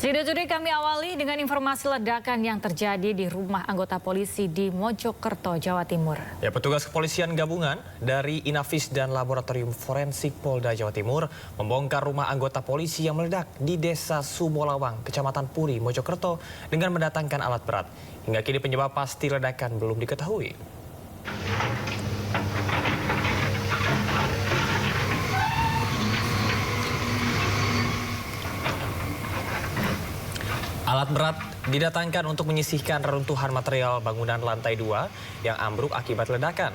Studio Today kami awali dengan informasi ledakan yang terjadi di rumah anggota polisi di Mojokerto, Jawa Timur. Ya, petugas kepolisian gabungan dari Inafis dan Laboratorium Forensik Polda Jawa Timur membongkar rumah anggota polisi yang meledak di Desa Sumolawang, Kecamatan Puri, Mojokerto dengan mendatangkan alat berat. Hingga kini penyebab pasti ledakan belum diketahui. Alat berat didatangkan untuk menyisihkan reruntuhan material bangunan lantai 2 yang ambruk akibat ledakan.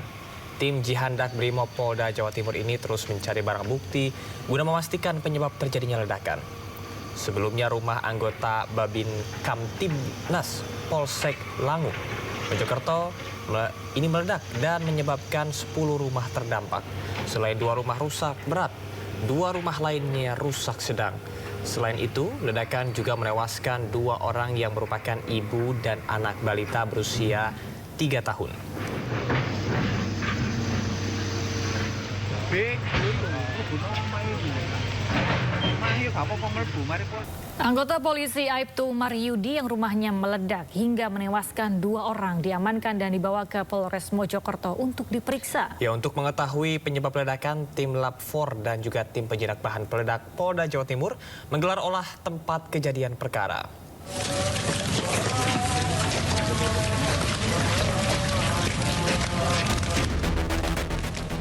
Tim Jihandak Brimob Polda Jawa Timur ini terus mencari barang bukti guna memastikan penyebab terjadinya ledakan. Sebelumnya rumah anggota Babin Kamtibnas Polsek Langu, Mojokerto ini meledak dan menyebabkan 10 rumah terdampak. Selain 2 rumah rusak berat, 2 rumah lainnya rusak sedang. Selain itu, ledakan juga menewaskan 2 orang yang merupakan ibu dan anak balita berusia 3 tahun. Anggota polisi Aibtu Maryudi yang rumahnya meledak hingga menewaskan 2 orang diamankan dan dibawa ke Polres Mojokerto untuk diperiksa. Ya, untuk mengetahui penyebab ledakan, tim Lab 4 dan juga tim penjinak bahan peledak Polda Jawa Timur menggelar olah tempat kejadian perkara.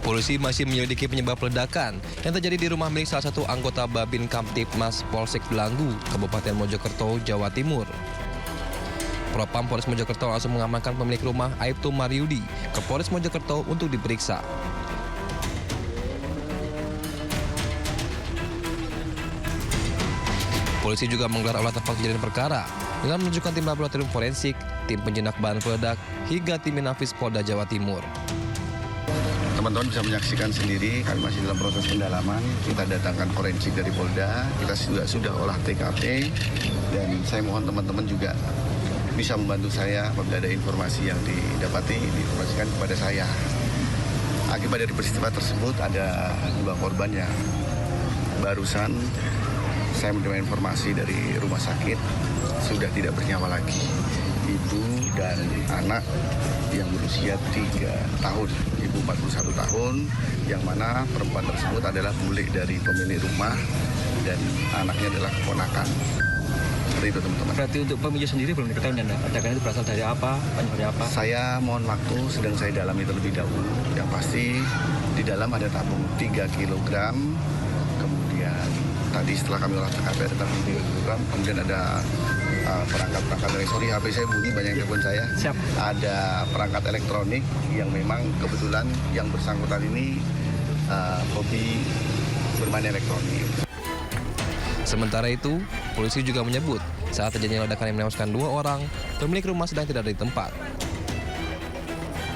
Polisi masih menyelidiki penyebab ledakan yang terjadi di rumah milik salah satu anggota Babin Kamtibmas Polsek Langgu, Kabupaten Mojokerto, Jawa Timur. Propam Polres Mojokerto langsung mengamankan pemilik rumah Aibtu Maryudi ke Polres Mojokerto untuk diperiksa. Polisi juga menggelar olah tempat kejadian perkara dengan menunjukkan tim laboratorium forensik, tim penjinak bahan peledak, hingga tim Inafis Polda Jawa Timur. Teman-teman bisa menyaksikan sendiri, kami masih dalam proses pendalaman. Kita datangkan forensik dari Polda, kita sudah olah TKP, dan saya mohon teman-teman juga bisa membantu saya apabila ada informasi yang didapati, diinformasikan kepada saya. Akibat dari peristiwa tersebut ada 2 korban yang barusan saya menerima informasi dari rumah sakit sudah tidak bernyawa lagi. Ibu dan anak yang berusia 3 tahun, ibu 41 tahun, yang mana perempuan tersebut adalah bule dari pemilik rumah dan anaknya adalah keponakan. Seperti itu, teman-teman. Berarti untuk pemilik sendiri belum diketahui, Anda? Ledakan itu berasal dari apa? Penyebabnya apa? Saya mohon waktu, sedang saya dalami terlebih dahulu. Yang pasti di dalam ada tabung 3 kg, kemudian tadi setelah kami olah TKP ada tabung 3 kg, kemudian ada perangkat-perangkat elektronik. HP saya bunyi, banyak yang telepon saya. Siap. Ada perangkat elektronik yang memang kebetulan yang bersangkutan ini hobi bermain elektronik. Sementara itu, polisi juga menyebut saat terjadinya ledakan yang menewaskan 2 orang, pemilik rumah sedang tidak ada di tempat.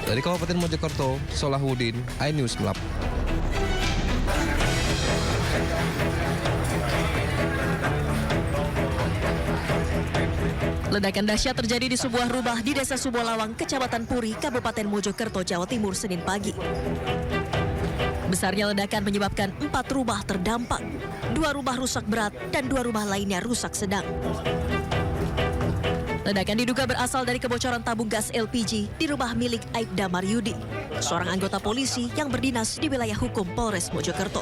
Dari Kabupaten Mojokerto, Solahuddin, iNews melaporkan. Ledakan dahsyat terjadi di sebuah rumah di Desa Sumolawang, Kecamatan Puri, Kabupaten Mojokerto, Jawa Timur, Senin pagi. Besarnya ledakan menyebabkan 4 rumah terdampak, 2 rumah rusak berat, dan 2 rumah lainnya rusak sedang. Ledakan diduga berasal dari kebocoran tabung gas LPG di rumah milik Aibda Maryudi, seorang anggota polisi yang berdinas di wilayah hukum Polres Mojokerto.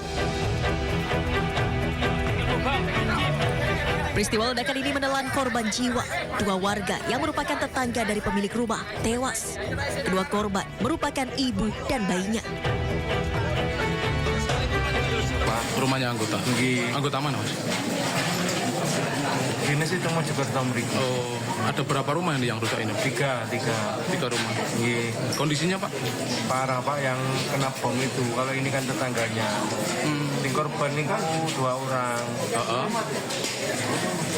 Peristiwa ledakan ini menelan korban jiwa. 2 warga yang merupakan tetangga dari pemilik rumah tewas. Kedua korban merupakan ibu dan bayinya. Pak, rumahnya anggota? Anggota mana, Mas? Dinas itu Mojokerto mriki. Oh, ada berapa rumah yang rusak ini? 3 rumah. Nggih. Kondisinya, Pak? Parah, Pak, yang kena bom itu. Kalau ini kan tetangganya. Di korban ini kan 2 orang.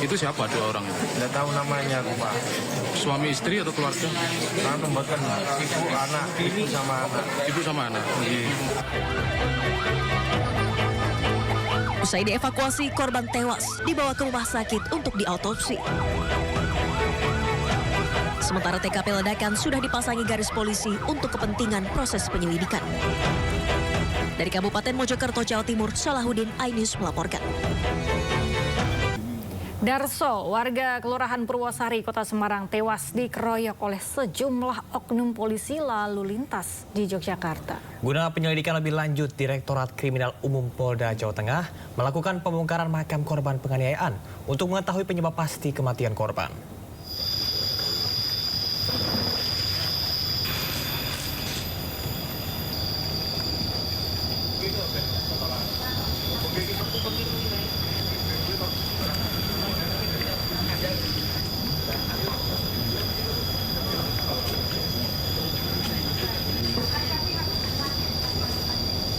Itu siapa 2 orang itu? Nggak tahu namanya, Pak. Suami istri atau keluarga? Kan membuatkan ibu, anak, ibu sama anak. Ibu sama anak? Usai dievakuasi, korban tewas dibawa ke rumah sakit untuk diautopsi. Sementara TKP ledakan sudah dipasangi garis polisi untuk kepentingan proses penyelidikan. Dari Kabupaten Mojokerto, Jawa Timur, Solahuddin, iNews melaporkan. Darso, warga Kelurahan Purwosari, Kota Semarang tewas dikeroyok oleh sejumlah oknum polisi lalu lintas di Yogyakarta. Guna penyelidikan lebih lanjut, Direktorat Kriminal Umum Polda Jawa Tengah melakukan pembongkaran makam korban penganiayaan untuk mengetahui penyebab pasti kematian korban.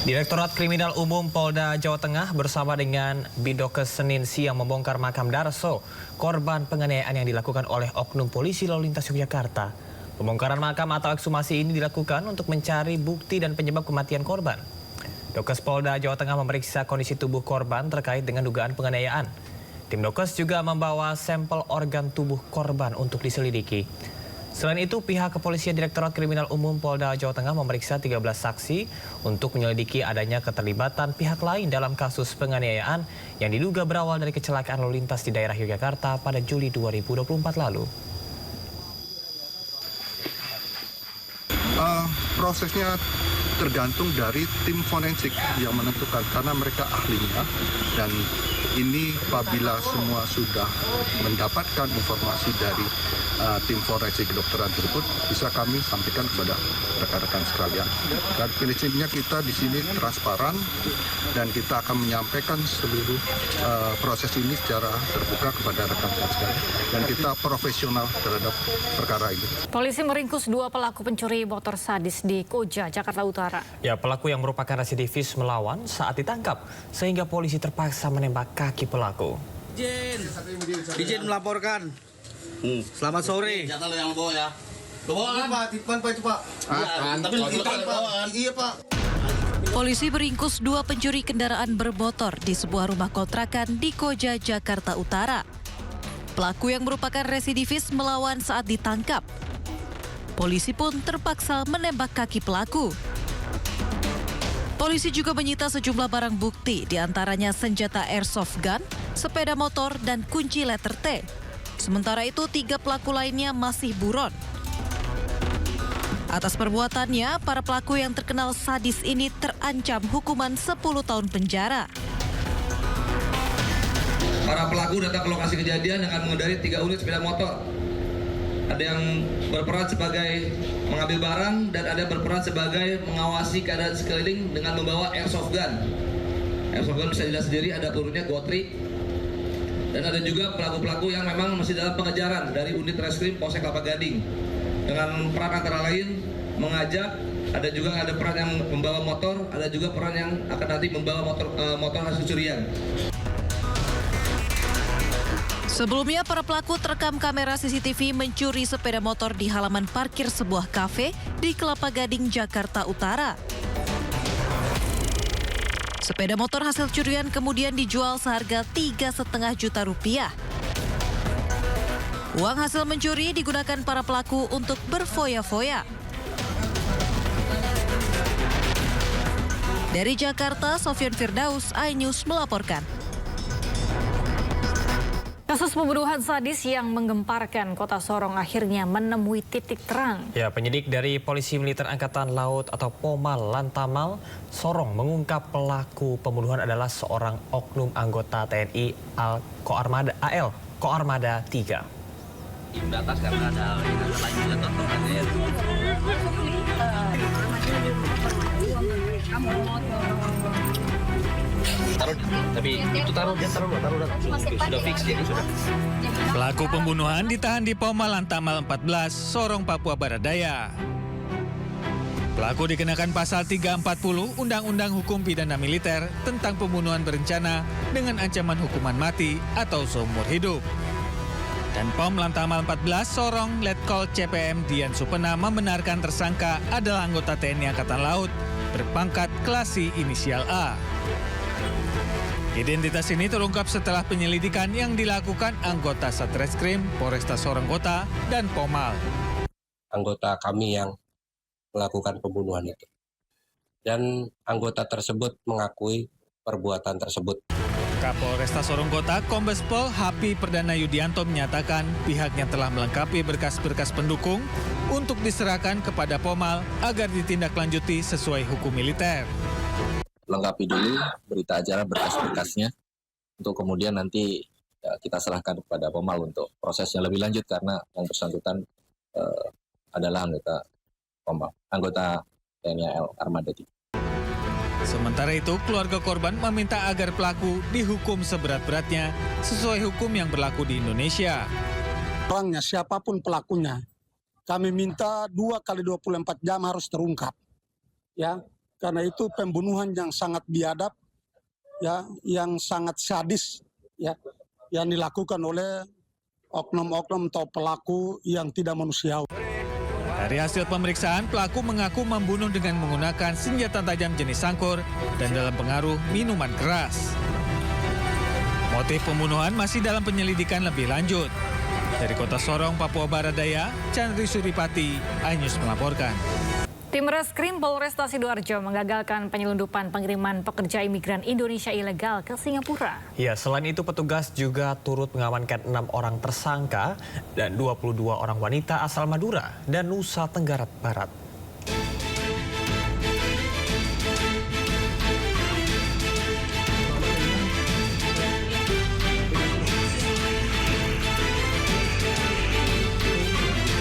Direktorat Kriminal Umum Polda Jawa Tengah bersama dengan Bidokes Senin siang membongkar makam Darso, korban penganiayaan yang dilakukan oleh oknum polisi lalu lintas Yogyakarta. Pembongkaran makam atau ekshumasi ini dilakukan untuk mencari bukti dan penyebab kematian korban. Dokes Polda Jawa Tengah memeriksa kondisi tubuh korban terkait dengan dugaan penganiayaan. Tim Dokes juga membawa sampel organ tubuh korban untuk diselidiki. Selain itu, pihak kepolisian Direktorat Kriminal Umum Polda Jawa Tengah memeriksa 13 saksi untuk menyelidiki adanya keterlibatan pihak lain dalam kasus penganiayaan yang diduga berawal dari kecelakaan lalu lintas di daerah Yogyakarta pada Juli 2024 lalu. Prosesnya tergantung dari tim forensik yang menentukan karena mereka ahlinya, dan ini apabila semua sudah mendapatkan informasi dari tim forensik kedokteran tersebut bisa kami sampaikan kepada rekan-rekan sekalian. Dan prinsipnya kita di sini transparan dan kita akan menyampaikan seluruh proses ini secara terbuka kepada rekan-rekan sekalian, dan kita profesional terhadap perkara ini. Polisi meringkus 2 pelaku pencuri motor sadis di Koja, Jakarta Utara. Ya, pelaku yang merupakan residivis melawan saat ditangkap sehingga polisi terpaksa menembak kaki pelaku. Izin melaporkan. Selamat sore. Jatah lo yang bawa ya. Lo bawa kan? Pak, itu Pak. Tapi iya Pak. Polisi meringkus 2 pencuri kendaraan bermotor di sebuah rumah kontrakan di Koja, Jakarta Utara. Pelaku yang merupakan residivis melawan saat ditangkap. Polisi pun terpaksa menembak kaki pelaku. Polisi juga menyita sejumlah barang bukti, diantaranya senjata airsoft gun, sepeda motor, dan kunci letter T. Sementara itu, 3 pelaku lainnya masih buron. Atas perbuatannya, para pelaku yang terkenal sadis ini terancam hukuman 10 tahun penjara. Para pelaku datang ke lokasi kejadian dengan mengendarai 3 unit sepeda motor. Ada yang berperan sebagai mengambil barang dan ada berperan sebagai mengawasi keadaan sekeliling dengan membawa airsoft gun. Airsoft gun bisa dilihat sendiri, ada pelurunya gotri. Dan ada juga pelaku-pelaku yang memang masih dalam pengejaran dari unit reskrim Polsek Kelapa Gading. Dengan peran antara lain mengajak, ada peran yang membawa motor, ada juga peran yang akan nanti membawa motor hasil curian. Sebelumnya, para pelaku terekam kamera CCTV mencuri sepeda motor di halaman parkir sebuah kafe di Kelapa Gading, Jakarta Utara. Sepeda motor hasil curian kemudian dijual seharga 3,5 juta rupiah. Uang hasil mencuri digunakan para pelaku untuk berfoya-foya. Dari Jakarta, Sofyan Firdaus, iNews melaporkan. Kasus pembunuhan sadis yang menggemparkan Kota Sorong akhirnya menemui titik terang. Ya, penyidik dari Polisi Militer Angkatan Laut atau Pomal Lantamal Sorong mengungkap pelaku pembunuhan adalah seorang oknum anggota TNI Koarmada 3. Di atas karena ada lain sudah fix jadi sudah. Pelaku pembunuhan ditahan di Pomal Lantamal 14, Sorong, Papua Barat Daya. Pelaku dikenakan pasal 340 Undang-Undang Hukum Pidana Militer tentang pembunuhan berencana dengan ancaman hukuman mati atau seumur hidup. Dan Pom Lantamal 14 Sorong Letkol CPM Dian Supena membenarkan tersangka adalah anggota TNI Angkatan Laut berpangkat Klasi inisial A. Identitas ini terungkap setelah penyelidikan yang dilakukan anggota Satreskrim Polresta Sorong Kota dan Pomal. Anggota kami yang melakukan pembunuhan itu. Dan anggota tersebut mengakui perbuatan tersebut. Kapolresta Sorong Kota, Kombes Pol Happy Perdana Yudianto menyatakan pihaknya telah melengkapi berkas-berkas pendukung untuk diserahkan kepada Pomal agar ditindaklanjuti sesuai hukum militer. Lengkapi dulu berita acara berkas-berkasnya untuk kemudian nanti kita serahkan kepada Pomal untuk prosesnya lebih lanjut karena yang bersangkutan adalah anggota Pomal, anggota TNI AL Armada 3. Sementara itu, keluarga korban meminta agar pelaku dihukum seberat-beratnya sesuai hukum yang berlaku di Indonesia. Orangnya, siapapun pelakunya, kami minta 2 kali 24 jam harus terungkap. Ya, karena itu pembunuhan yang sangat biadab, ya, yang sangat sadis, ya, yang dilakukan oleh oknum-oknum atau pelaku yang tidak manusiawi. Dari hasil pemeriksaan, pelaku mengaku membunuh dengan menggunakan senjata tajam jenis sangkur dan dalam pengaruh minuman keras. Motif pembunuhan masih dalam penyelidikan lebih lanjut. Dari Kota Sorong, Papua Barat Daya, Chandri Suripati, iNews melaporkan. Tim Reskrim Polresta Sidoarjo menggagalkan penyelundupan pengiriman pekerja imigran Indonesia ilegal ke Singapura. Ya, selain itu petugas juga turut mengamankan 6 orang tersangka dan 22 orang wanita asal Madura dan Nusa Tenggara Barat.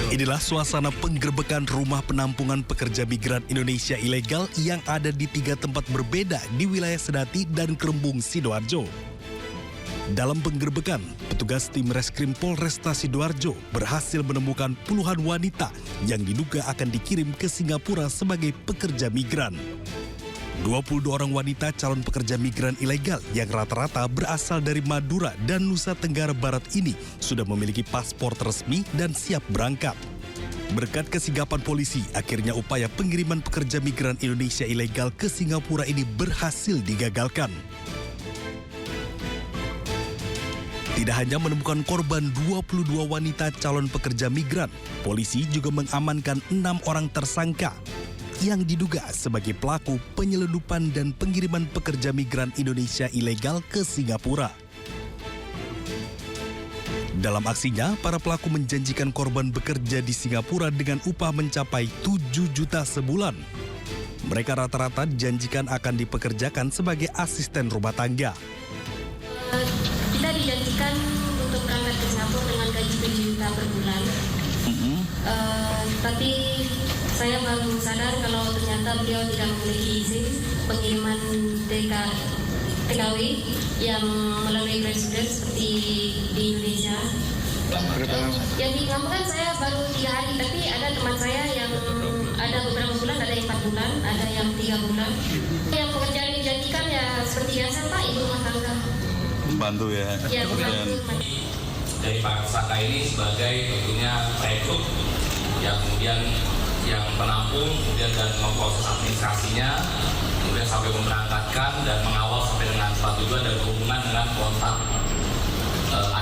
Inilah suasana penggerbekan rumah penampungan pekerja migran Indonesia ilegal yang ada di 3 tempat berbeda di wilayah Sedati dan Krembung, Sidoarjo. Dalam penggerbekan, petugas tim Reskrim Polresta Sidoarjo berhasil menemukan puluhan wanita yang diduga akan dikirim ke Singapura sebagai pekerja migran. 22 orang wanita calon pekerja migran ilegal yang rata-rata berasal dari Madura dan Nusa Tenggara Barat ini sudah memiliki paspor resmi dan siap berangkat. Berkat kesigapan polisi, akhirnya upaya pengiriman pekerja migran Indonesia ilegal ke Singapura ini berhasil digagalkan. Tidak hanya menemukan korban 22 wanita calon pekerja migran, polisi juga mengamankan 6 orang tersangka yang diduga sebagai pelaku penyelundupan dan pengiriman pekerja migran Indonesia ilegal ke Singapura. Dalam aksinya, para pelaku menjanjikan korban bekerja di Singapura dengan upah mencapai 7 juta sebulan. Mereka rata-rata dijanjikan akan dipekerjakan sebagai asisten rumah tangga. Kita dijanjikan untuk berangkat ke Singapura dengan gaji 7 juta per bulan. Tapi saya baru sadar kalau ternyata beliau tidak memiliki izin pengiriman TKW yang melalui presiden seperti di Indonesia. Yang di kampung kan saya baru 3 hari, tapi ada teman saya yang ada beberapa bulan, ada yang 4 bulan, ada yang 3 bulan. Yang pekerjaan yang dijanjikan ya seperti biasa Pak, ibu rumah tangga. Membantu ya. Ya, membantu. Dari para tersangka ini sebagai tentunya rekrut yang kemudian yang menampung, kemudian dan memproses administrasinya, kemudian sampai memberangkatkan dan mengawal sampai dengan tempat tujuan dan berhubungan dengan kontak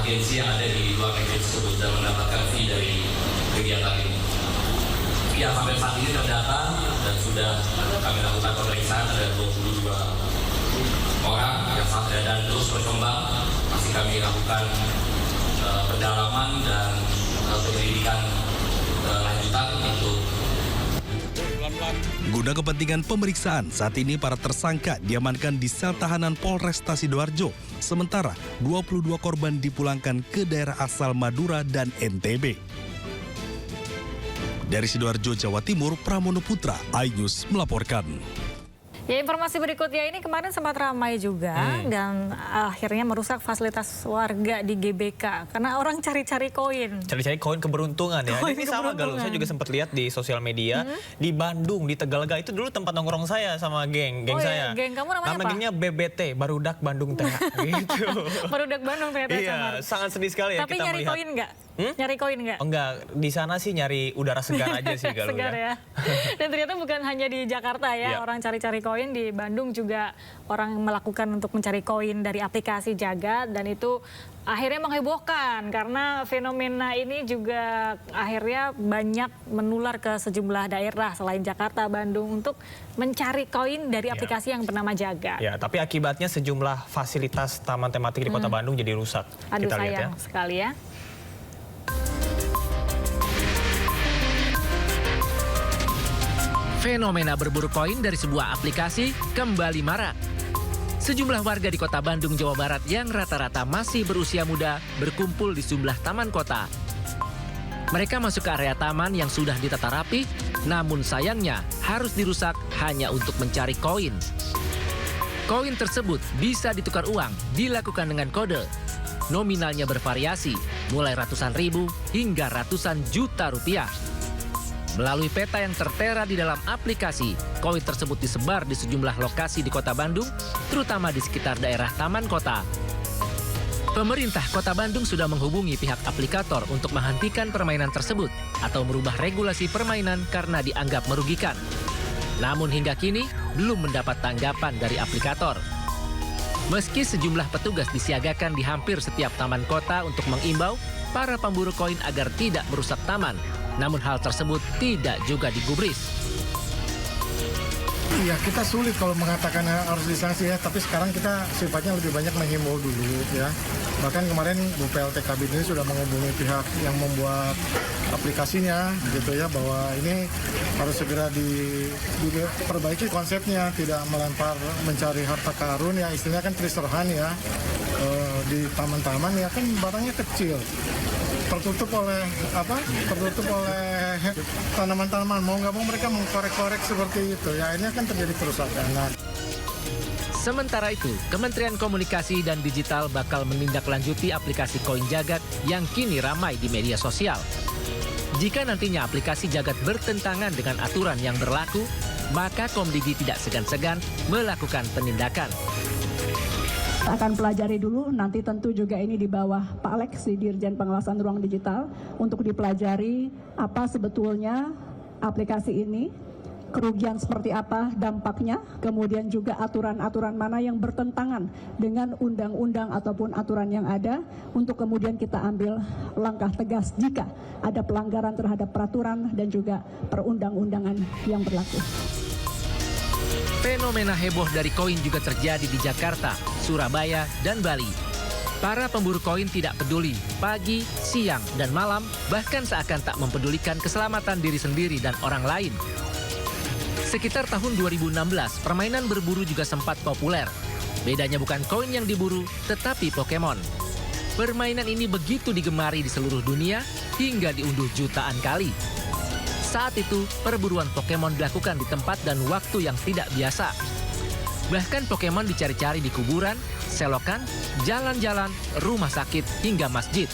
agensi yang ada di luar negeri tersebut dan mendapatkan fee dari kegiatan ini. Yang sampai saat ini terdata dan sudah kami lakukan pemeriksaan ada 22 orang yang saat dan terus berkembang, masih kami lakukan pendalaman dan penyelidikan lanjutan untuk. Guna kepentingan pemeriksaan, saat ini para tersangka diamankan di sel tahanan Polresta Sidoarjo. Sementara 22 korban dipulangkan ke daerah asal Madura dan NTB. Dari Sidoarjo, Jawa Timur, Pramono Putra, iNews melaporkan. Ya, informasi berikutnya ini kemarin sempat ramai juga dan akhirnya merusak fasilitas warga di GBK karena orang cari-cari koin. Cari-cari koin keberuntungan ya. Ini sama Galuh, saya juga sempat lihat di sosial media di Bandung, di Tegalga itu dulu tempat nongkrong saya sama geng saya. Geng kamu namanya apa? Namanya BBT, Barudak Bandung Tengah gitu. Barudak Bandung ternyata. Iya, sangat sedih sekali ya tapi kita nyari melihat. koin nggak? Nyari koin nggak? Enggak, di sana sih nyari udara segar aja sih Galuh Segar ya. Dan ternyata bukan hanya di Jakarta ya, Iya. orang cari-cari koin. Di Bandung juga orang melakukan untuk mencari koin dari aplikasi Jagat, dan itu akhirnya menghebohkan karena fenomena ini juga akhirnya banyak menular ke sejumlah daerah selain Jakarta, Bandung untuk mencari koin dari aplikasi yang bernama Jagat. Ya, tapi akibatnya sejumlah fasilitas taman tematik di Kota Bandung jadi rusak. Aduh, Kita lihat ya. sayang sekali ya. Fenomena berburu koin dari sebuah aplikasi kembali marak. Sejumlah warga di Kota Bandung, Jawa Barat yang rata-rata masih berusia muda berkumpul di sejumlah taman kota. Mereka masuk ke area taman yang sudah ditata rapi, namun sayangnya harus dirusak hanya untuk mencari koin. Koin tersebut bisa ditukar uang, dilakukan dengan kode. Nominalnya bervariasi, mulai ratusan ribu hingga ratusan juta rupiah. Melalui peta yang tertera di dalam aplikasi, koin tersebut disebar di sejumlah lokasi di Kota Bandung, terutama di sekitar daerah taman kota. Pemerintah Kota Bandung sudah menghubungi pihak aplikator untuk menghentikan permainan tersebut atau merubah regulasi permainan karena dianggap merugikan. Namun hingga kini belum mendapat tanggapan dari aplikator. Meski sejumlah petugas disiagakan di hampir setiap taman kota untuk mengimbau para pemburu koin agar tidak merusak taman, namun hal tersebut tidak juga digubris. Iya, kita sulit kalau mengatakan harus disanksi ya, tapi sekarang kita sifatnya lebih banyak menghimbau dulu ya. Bahkan kemarin Bu PLTKB ini sudah menghubungi pihak yang membuat aplikasinya gitu ya, bahwa ini harus segera diperbaiki konsepnya, tidak melempar mencari harta karun ya, istilahnya kan treasure hunt ya. Di taman-taman ya kan barangnya kecil, tertutup oleh tanaman-tanaman, mau nggak mau mereka mengkorek-korek seperti itu ya, ini akan terjadi kerusakan. Sementara itu, Kementerian Komunikasi dan Digital bakal menindaklanjuti aplikasi Koin Jagat yang kini ramai di media sosial. Jika nantinya aplikasi Jagat bertentangan dengan aturan yang berlaku, maka Komdigi tidak segan-segan melakukan penindakan. Akan pelajari dulu, nanti tentu juga ini di bawah Pak Alex, Dirjen Pengawasan Ruang Digital, untuk dipelajari apa sebetulnya aplikasi ini, kerugian seperti apa dampaknya, kemudian juga aturan-aturan mana yang bertentangan dengan undang-undang ataupun aturan yang ada, untuk kemudian kita ambil langkah tegas jika ada pelanggaran terhadap peraturan dan juga perundang-undangan yang berlaku. Fenomena heboh dari koin juga terjadi di Jakarta, Surabaya, dan Bali. Para pemburu koin tidak peduli pagi, siang, dan malam, bahkan seakan tak mempedulikan keselamatan diri sendiri dan orang lain. Sekitar tahun 2016, permainan berburu juga sempat populer. Bedanya bukan koin yang diburu, tetapi Pokemon. Permainan ini begitu digemari di seluruh dunia hingga diunduh jutaan kali. Saat itu, perburuan Pokemon dilakukan di tempat dan waktu yang tidak biasa. Bahkan Pokemon dicari-cari di kuburan, selokan, jalan-jalan, rumah sakit, hingga masjid.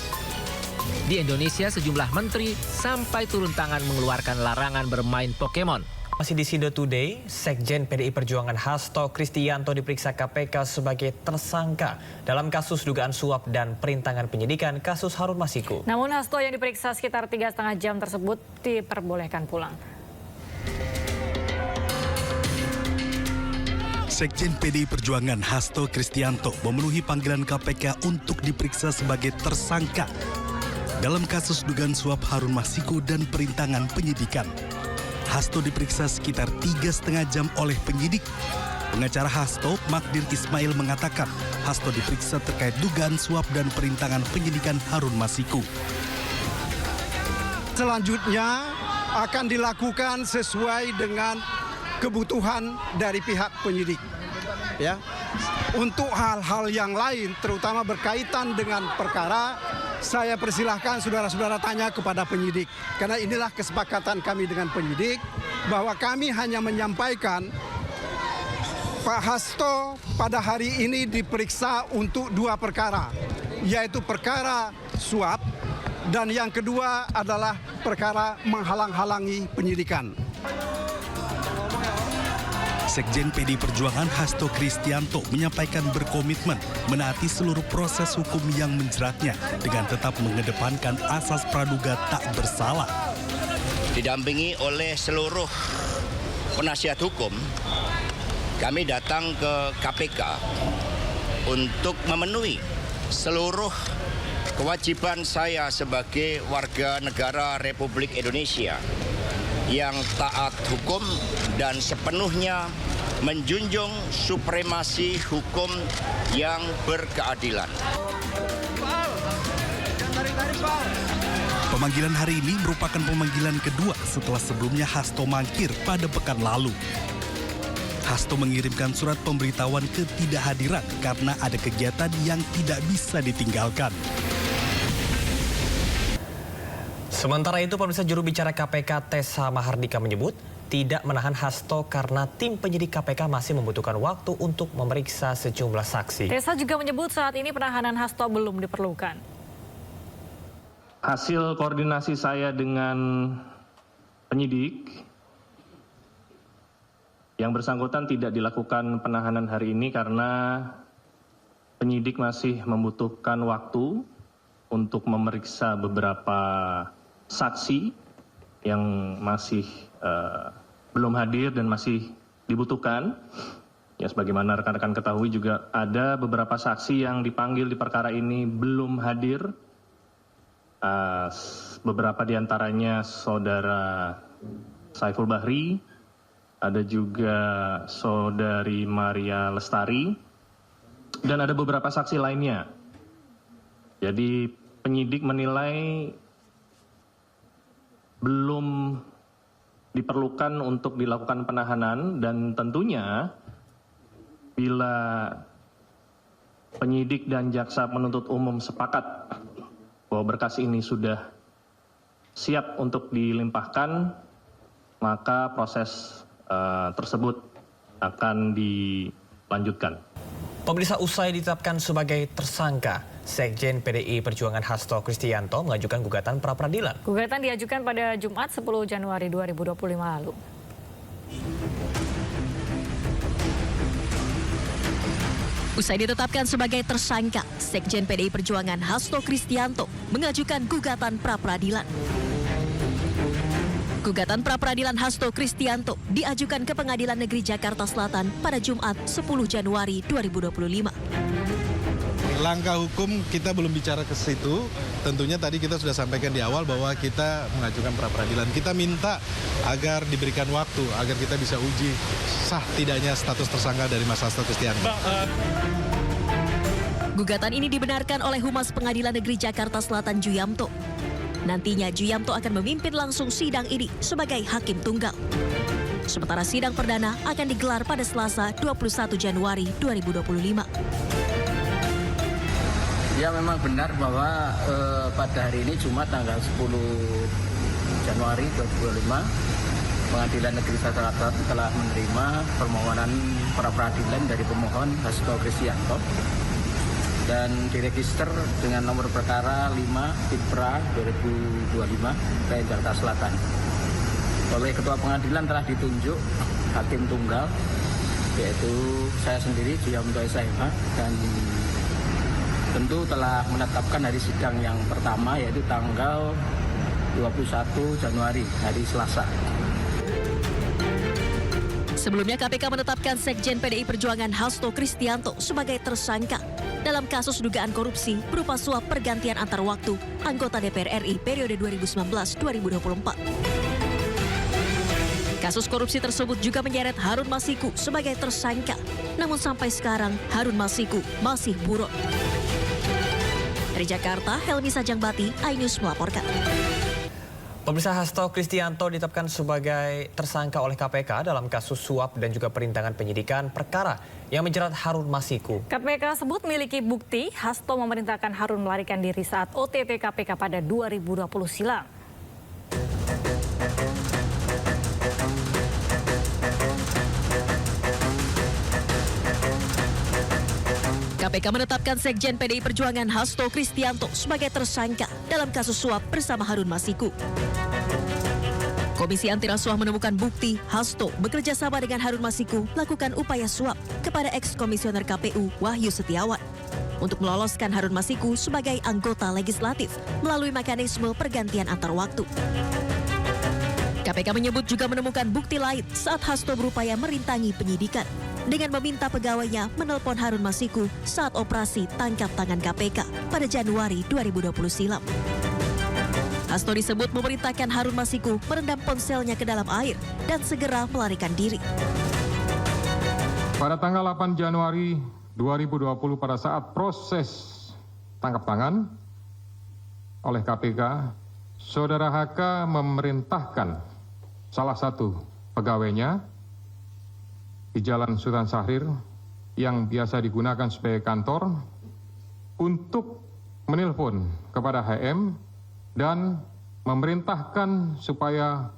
Di Indonesia, sejumlah menteri sampai turun tangan mengeluarkan larangan bermain Pokemon. Masih di Sido Today, Sekjen PDI Perjuangan Hasto Kristianto diperiksa KPK sebagai tersangka dalam kasus dugaan suap dan perintangan penyidikan kasus Harun Masiku. Namun Hasto yang diperiksa sekitar 3,5 jam tersebut diperbolehkan pulang. Sekjen PDI Perjuangan Hasto Kristianto memenuhi panggilan KPK untuk diperiksa sebagai tersangka dalam kasus dugaan suap Harun Masiku dan perintangan penyidikan. Hasto diperiksa sekitar 3,5 jam oleh penyidik. Pengacara Hasto, Magdir Ismail, mengatakan Hasto diperiksa terkait dugaan suap dan perintangan penyidikan Harun Masiku. Selanjutnya akan dilakukan sesuai dengan kebutuhan dari pihak penyidik. Ya. Untuk hal-hal yang lain, terutama berkaitan dengan perkara, saya persilahkan saudara-saudara tanya kepada penyidik. Karena inilah kesepakatan kami dengan penyidik, bahwa kami hanya menyampaikan Pak Hasto pada hari ini diperiksa untuk 2 perkara, yaitu perkara suap dan yang kedua adalah perkara menghalang-halangi penyidikan. Sekjen PDI Perjuangan Hasto Kristianto menyampaikan berkomitmen menaati seluruh proses hukum yang menjeratnya dengan tetap mengedepankan asas praduga tak bersalah. Didampingi oleh seluruh penasihat hukum, kami datang ke KPK untuk memenuhi seluruh kewajiban saya sebagai warga negara Republik Indonesia yang taat hukum dan sepenuhnya menjunjung supremasi hukum yang berkeadilan. Pemanggilan hari ini merupakan pemanggilan kedua setelah sebelumnya Hasto mangkir pada pekan lalu. Hasto mengirimkan surat pemberitahuan ketidakhadiran karena ada kegiatan yang tidak bisa ditinggalkan. Sementara itu, pemirsa, juru bicara KPK Tessa Mahardika menyebut tidak menahan Hasto karena tim penyidik KPK masih membutuhkan waktu untuk memeriksa sejumlah saksi. Tessa juga menyebut saat ini penahanan Hasto belum diperlukan. Hasil koordinasi saya dengan penyidik, yang bersangkutan tidak dilakukan penahanan hari ini karena penyidik masih membutuhkan waktu untuk memeriksa beberapa saksi yang masih belum hadir dan masih dibutuhkan. Ya, sebagaimana rekan-rekan ketahui juga ada beberapa saksi yang dipanggil di perkara ini belum hadir. Beberapa diantaranya saudara Saiful Bahri, ada juga saudari Maria Lestari, dan ada beberapa saksi lainnya. Jadi penyidik menilai belum diperlukan untuk dilakukan penahanan, dan tentunya bila penyidik dan jaksa penuntut umum sepakat bahwa berkas ini sudah siap untuk dilimpahkan, maka proses tersebut akan dilanjutkan. Pemirsa, usai ditetapkan sebagai tersangka, Sekjen PDI Perjuangan Hasto Kristianto mengajukan gugatan pra-peradilan. Gugatan diajukan pada Jumat 10 Januari 2025 lalu. Usai ditetapkan sebagai tersangka, Sekjen PDI Perjuangan Hasto Kristianto mengajukan gugatan pra-peradilan. Gugatan pra-peradilan Hasto Kristianto diajukan ke Pengadilan Negeri Jakarta Selatan pada Jumat 10 Januari 2025. Langkah hukum kita belum bicara ke situ. Tentunya tadi kita sudah sampaikan di awal bahwa kita mengajukan pra-peradilan. Kita minta agar diberikan waktu agar kita bisa uji sah tidaknya status tersangka dari Mas Hasto Kristianto. Gugatan ini dibenarkan oleh Humas Pengadilan Negeri Jakarta Selatan Juyamto. Nantinya Juyamto akan memimpin langsung sidang ini sebagai hakim tunggal. Sementara sidang perdana akan digelar pada Selasa 21 Januari 2025. Ya, memang benar bahwa pada hari ini Jumat tanggal 10 Januari 2025, Pengadilan Negeri Jakarta telah menerima permohonan pra-peradilan dari pemohon Hasto Kristianto dan diregister dengan nomor perkara 5 Tipra 2025 PN Jakarta Selatan. Oleh Ketua Pengadilan telah ditunjuk hakim tunggal, yaitu saya sendiri Juyamto SIH, dan tentu telah menetapkan hari sidang yang pertama yaitu tanggal 21 Januari, hari Selasa. Sebelumnya KPK menetapkan Sekjen PDI Perjuangan Hasto Kristianto sebagai tersangka dalam kasus dugaan korupsi berupa suap pergantian antar waktu anggota DPR RI periode 2019-2024. Kasus korupsi tersebut juga menyeret Harun Masiku sebagai tersangka. Namun sampai sekarang Harun Masiku masih buron. Dari Jakarta, Helmi Sajangbati, iNews melaporkan. Pemirsa, Hasto Kristianto ditetapkan sebagai tersangka oleh KPK dalam kasus suap dan juga perintangan penyidikan perkara yang menjerat Harun Masiku. KPK sebut miliki bukti Hasto memerintahkan Harun melarikan diri saat OTT KPK pada 2020 silam. KPK menetapkan Sekjen PDI Perjuangan Hasto Kristianto sebagai tersangka dalam kasus suap bersama Harun Masiku. Komisi Anti Rasuah menemukan bukti Hasto bekerja sama dengan Harun Masiku melakukan upaya suap kepada ex-komisioner KPU Wahyu Setiawan untuk meloloskan Harun Masiku sebagai anggota legislatif melalui mekanisme pergantian antar waktu. KPK menyebut juga menemukan bukti lain saat Hasto berupaya merintangi penyidikan dengan meminta pegawainya menelpon Harun Masiku saat operasi tangkap tangan KPK pada Januari 2020 silam. Hasto disebut memerintahkan Harun Masiku merendam ponselnya ke dalam air dan segera melarikan diri. Pada tanggal 8 Januari 2020 pada saat proses tangkap tangan oleh KPK, Saudara HK memerintahkan salah satu pegawainya di Jalan Sultan Syahrir yang biasa digunakan sebagai kantor untuk menelpon kepada HM dan memerintahkan supaya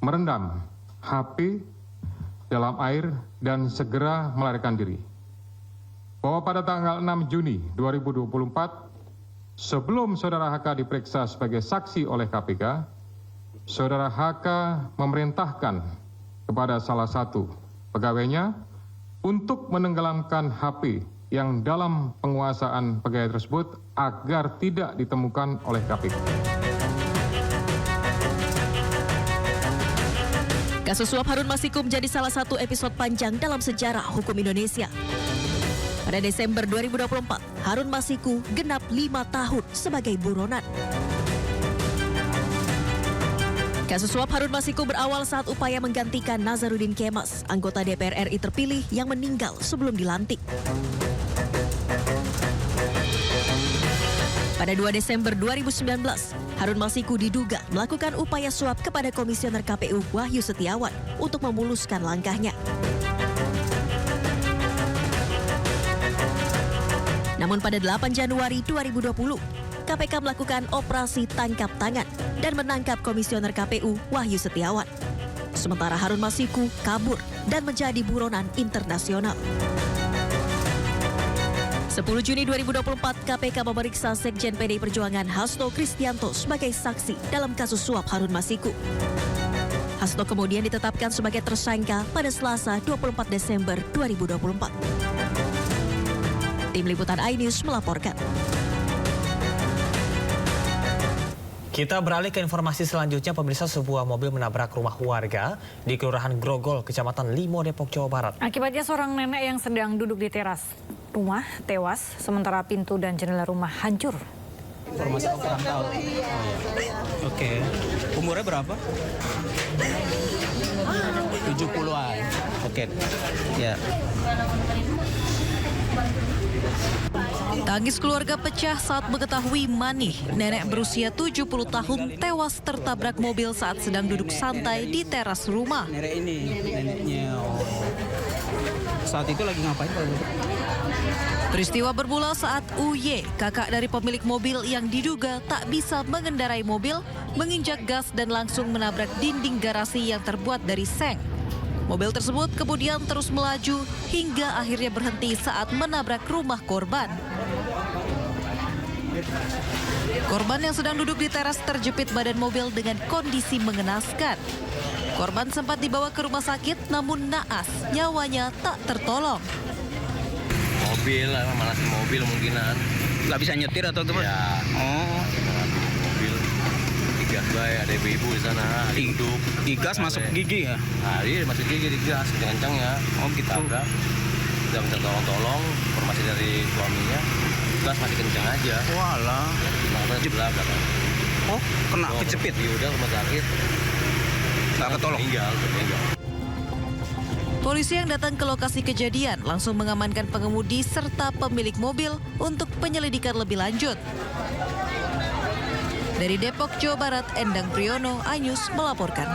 merendam HP dalam air dan segera melarikan diri. Bahwa pada tanggal 6 Juni 2024, sebelum Saudara HK diperiksa sebagai saksi oleh KPK, Saudara HK memerintahkan kepada salah satu pegawainya untuk menenggelamkan HP yang dalam penguasaan pegawai tersebut agar tidak ditemukan oleh KPK. Kasus suap Harun Masiku menjadi salah satu episode panjang dalam sejarah hukum Indonesia. Pada Desember 2024, Harun Masiku genap 5 tahun sebagai buronan. Kasus suap Harun Masiku berawal saat upaya menggantikan Nazarudin Kemas, anggota DPR RI terpilih yang meninggal sebelum dilantik. Pada 2 Desember 2019, Harun Masiku diduga melakukan upaya suap kepada Komisioner KPU Wahyu Setiawan untuk memuluskan langkahnya. Namun pada 8 Januari 2020, KPK melakukan operasi tangkap tangan dan menangkap Komisioner KPU Wahyu Setiawan. Sementara Harun Masiku kabur dan menjadi buronan internasional. 10 Juni 2024, KPK memeriksa Sekjen PDI Perjuangan Hasto Kristianto sebagai saksi dalam kasus suap Harun Masiku. Hasto kemudian ditetapkan sebagai tersangka pada Selasa 24 Desember 2024. Tim Liputan iNews melaporkan. Kita beralih ke informasi selanjutnya. Pemirsa, sebuah mobil menabrak rumah warga di Kelurahan Grogol, Kecamatan Limo, Depok, Jawa Barat. Akibatnya seorang nenek yang sedang duduk di teras rumah tewas, sementara pintu dan jendela rumah hancur. Informasi aku kurang tahu. Oke. Umurnya berapa? 70-an. Oke. Ya. Tangis keluarga pecah saat mengetahui Mani, nenek berusia 70 tahun, tewas tertabrak mobil saat sedang duduk santai di teras rumah. Nenek ini, neneknya. Saat itu lagi ngapain kalau gitu? Peristiwa bermula saat UY, kakak dari pemilik mobil yang diduga tak bisa mengendarai mobil, menginjak gas dan langsung menabrak dinding garasi yang terbuat dari seng. Mobil tersebut kemudian terus melaju hingga akhirnya berhenti saat menabrak rumah korban. Korban yang sedang duduk di teras terjepit badan mobil dengan kondisi mengenaskan. Korban sempat dibawa ke rumah sakit, namun naas nyawanya tak tertolong. Mobil, malah mobil mungkinan. Nggak bisa nyetir atau gimana? Ya. Oh. Mobil. Digas baik, ada ibu-ibu di sana. Duduk. Digas masuk gigi ya? Nah, iya masuk gigi digas kencangnya. Oh gitu. Tabrak. Udah minta tolong-tolong. Informasi dari suaminya. Gas masih kencang aja. Walah. Makanya sebelah belakang. Oh, kena kejepit? Iya udah rumah sakit. Nggak ketolong? Meninggal. Polisi yang datang ke lokasi kejadian langsung mengamankan pengemudi serta pemilik mobil untuk penyelidikan lebih lanjut. Dari Depok, Jawa Barat, Endang Priyono, iNews melaporkan.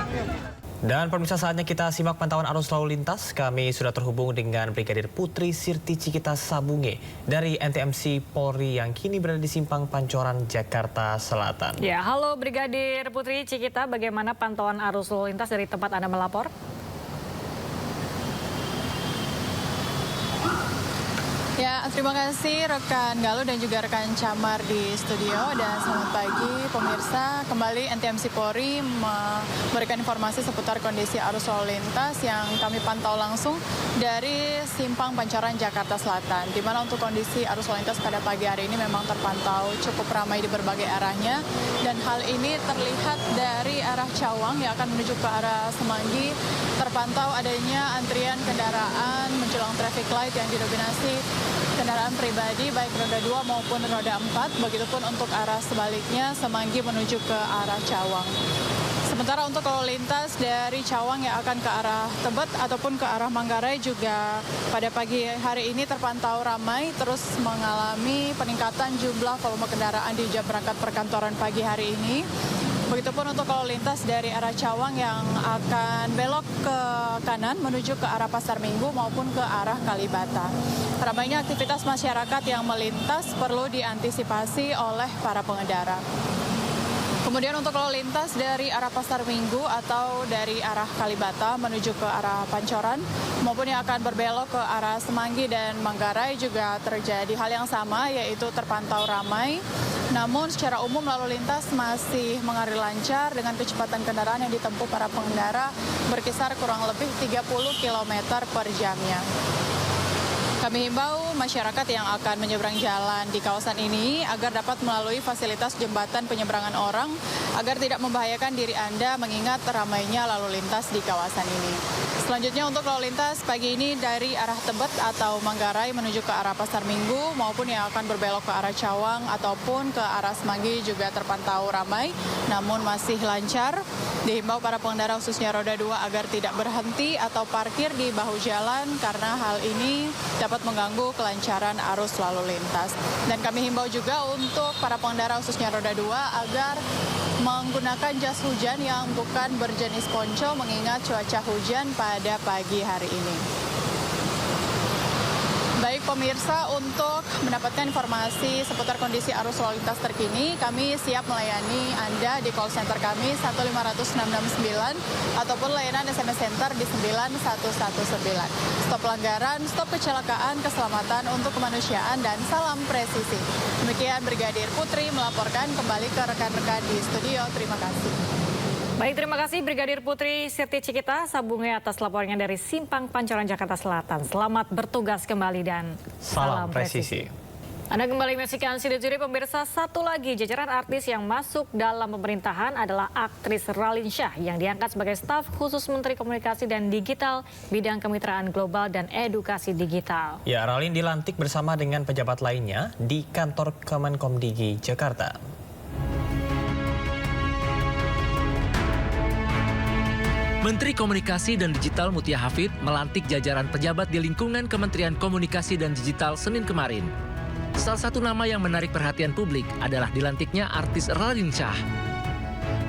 Dan pemirsa, saatnya kita simak pantauan arus lalu lintas. Kami sudah terhubung dengan Brigadir Putri Sirti Cikita Sabunge dari NTMC Polri yang kini berada di Simpang Pancoran, Jakarta Selatan. Ya, halo Brigadir Putri Cikita, bagaimana pantauan arus lalu lintas dari tempat Anda melapor? Ya, terima kasih rekan Galuh dan juga rekan Camar di studio, dan selamat pagi pemirsa. Kembali NTMC Polri memberikan informasi seputar kondisi arus lalu lintas yang kami pantau langsung dari Simpang Pancoran Jakarta Selatan, di mana untuk kondisi arus lalu lintas pada pagi hari ini memang terpantau cukup ramai di berbagai arahnya, dan hal ini terlihat dari arah Cawang yang akan menuju ke arah Semanggi. Terpantau adanya antrian kendaraan menjelang traffic light yang didominasi kendaraan pribadi baik roda 2 maupun roda 4. Begitupun untuk arah sebaliknya Semanggi menuju ke arah Cawang. Sementara untuk lalu lintas dari Cawang yang akan ke arah Tebet ataupun ke arah Manggarai juga pada pagi hari ini terpantau ramai, terus mengalami peningkatan jumlah volume kendaraan di jam berangkat perkantoran pagi hari ini. Begitupun untuk lalu lintas dari arah Cawang yang akan belok ke kanan menuju ke arah Pasar Minggu maupun ke arah Kalibata. Ramainya aktivitas masyarakat yang melintas perlu diantisipasi oleh para pengendara. Kemudian untuk lalu lintas dari arah Pasar Minggu atau dari arah Kalibata menuju ke arah Pancoran maupun yang akan berbelok ke arah Semanggi dan Manggarai juga terjadi hal yang sama, yaitu terpantau ramai. Namun secara umum lalu lintas masih mengalir lancar dengan kecepatan kendaraan yang ditempuh para pengendara berkisar kurang lebih 30 km per jamnya. Kami himbau masyarakat yang akan menyeberang jalan di kawasan ini agar dapat melalui fasilitas jembatan penyeberangan orang agar tidak membahayakan diri Anda mengingat ramainya lalu lintas di kawasan ini. Selanjutnya untuk lalu lintas pagi ini dari arah Tebet atau Manggarai menuju ke arah Pasar Minggu maupun yang akan berbelok ke arah Cawang ataupun ke arah Semanggi juga terpantau ramai namun masih lancar. Dihimbau para pengendara khususnya roda 2 agar tidak berhenti atau parkir di bahu jalan karena hal ini dapat mengganggu kelancaran arus lalu lintas. Dan kami himbau juga untuk para pengendara khususnya roda 2 agar menggunakan jas hujan yang bukan berjenis ponco mengingat cuaca hujan pada pagi hari ini. Baik pemirsa, untuk mendapatkan informasi seputar kondisi arus lalu lintas terkini, kami siap melayani Anda di call center kami 1500669 ataupun layanan SMS Center di 9119. Stop pelanggaran, stop kecelakaan, keselamatan untuk kemanusiaan, dan salam presisi. Demikian Brigadir Putri melaporkan, kembali ke rekan-rekan di studio. Terima kasih. Baik, terima kasih Brigadir Putri Sirti Cikita Sabunge atas laporannya dari Simpang Pancoran Jakarta Selatan. Selamat bertugas kembali dan salam presisi. Anda kembali menyaksikan Sidik Juri pemirsa. Satu lagi jajaran artis yang masuk dalam pemerintahan adalah aktris Raline Shah yang diangkat sebagai staf khusus Menteri Komunikasi dan Digital bidang kemitraan global dan edukasi digital. Ya, Raline dilantik bersama dengan pejabat lainnya di kantor Kemenkomdigi Jakarta. Menteri Komunikasi dan Digital Mutia Hafid melantik jajaran pejabat di lingkungan Kementerian Komunikasi dan Digital Senin kemarin. Salah satu nama yang menarik perhatian publik adalah dilantiknya artis Raline Shah.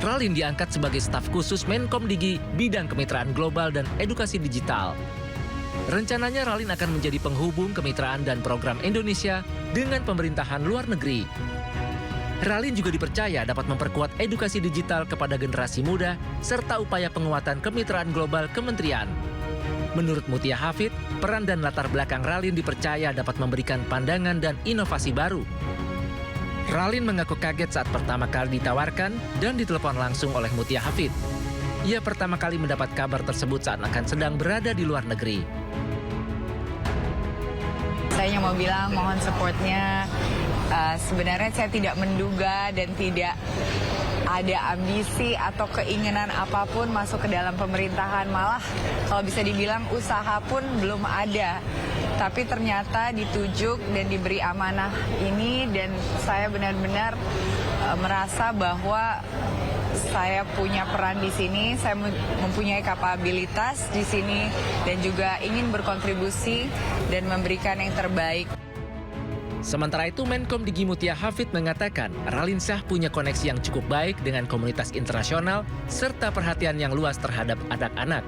Raline diangkat sebagai staf khusus Menkomdigi bidang kemitraan global dan edukasi digital. Rencananya Raline akan menjadi penghubung kemitraan dan program Indonesia dengan pemerintahan luar negeri. Raline juga dipercaya dapat memperkuat edukasi digital kepada generasi muda serta upaya penguatan kemitraan global kementerian. Menurut Mutia Hafid, peran dan latar belakang Raline dipercaya dapat memberikan pandangan dan inovasi baru. Raline mengaku kaget saat pertama kali ditawarkan dan ditelepon langsung oleh Mutia Hafid. Ia pertama kali mendapat kabar tersebut saat akan sedang berada di luar negeri. Saya hanya mau bilang mohon supportnya. Sebenarnya saya tidak menduga dan tidak ada ambisi atau keinginan apapun masuk ke dalam pemerintahan. Malah kalau bisa dibilang usaha pun belum ada. Tapi ternyata ditujuk dan diberi amanah ini, dan saya benar-benar merasa bahwa saya punya peran di sini, saya mempunyai kapabilitas di sini dan juga ingin berkontribusi dan memberikan yang terbaik. Sementara itu, Menkomdigi Mutia Hafid mengatakan Raline Shah punya koneksi yang cukup baik dengan komunitas internasional serta perhatian yang luas terhadap anak-anak.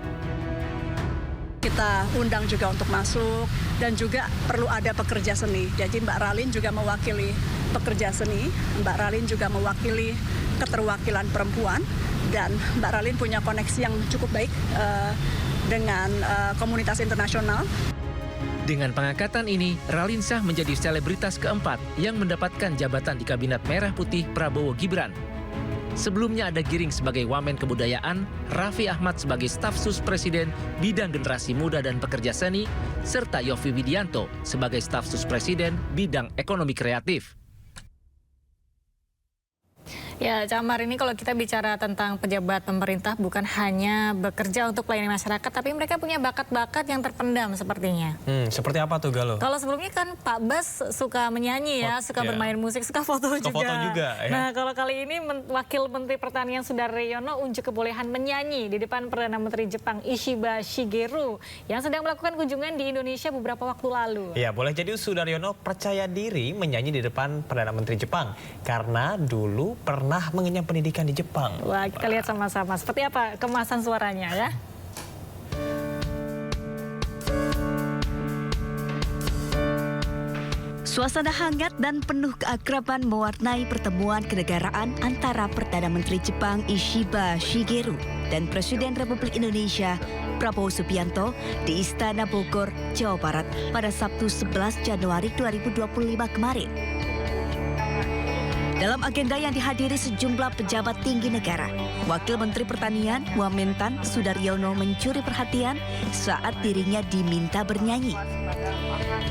Kita undang juga untuk masuk dan juga perlu ada pekerja seni. Jadi Mbak Raline juga mewakili pekerja seni, Mbak Raline juga mewakili keterwakilan perempuan, dan Mbak Raline punya koneksi yang cukup baik dengan komunitas internasional. Dengan pengangkatan ini, Raline Shah menjadi selebritas keempat yang mendapatkan jabatan di Kabinet Merah Putih Prabowo Gibran. Sebelumnya ada Giring sebagai Wamen Kebudayaan, Raffi Ahmad sebagai staf sus Presiden bidang generasi muda dan pekerja seni, serta Yovie Widianto sebagai staf sus Presiden bidang ekonomi kreatif. Ya, Camar, ini kalau kita bicara tentang pejabat pemerintah bukan hanya bekerja untuk melayani masyarakat, tapi mereka punya bakat-bakat yang terpendam sepertinya. Seperti apa tuh, Galo? Kalau sebelumnya kan Pak Bas suka menyanyi ya, suka bermain musik, suka foto juga. Ya? Nah, kalau kali ini Wakil Menteri Pertanian Sudaryono unjuk kebolehan menyanyi di depan Perdana Menteri Jepang Ishiba Shigeru yang sedang melakukan kunjungan di Indonesia beberapa waktu lalu. Ya, boleh jadi Sudaryono percaya diri menyanyi di depan Perdana Menteri Jepang karena dulu pernah mengenyam pendidikan di Jepang. Wah, kita lihat sama-sama seperti apa kemasan suaranya ya. Suasana hangat dan penuh keakraban mewarnai pertemuan kenegaraan antara Perdana Menteri Jepang Ishiba Shigeru dan Presiden Republik Indonesia Prabowo Subianto di Istana Bogor, Jawa Barat pada Sabtu 11 Januari 2025 kemarin. Dalam agenda yang dihadiri sejumlah pejabat tinggi negara, Wakil Menteri Pertanian Wamentan Sudaryono mencuri perhatian saat dirinya diminta bernyanyi.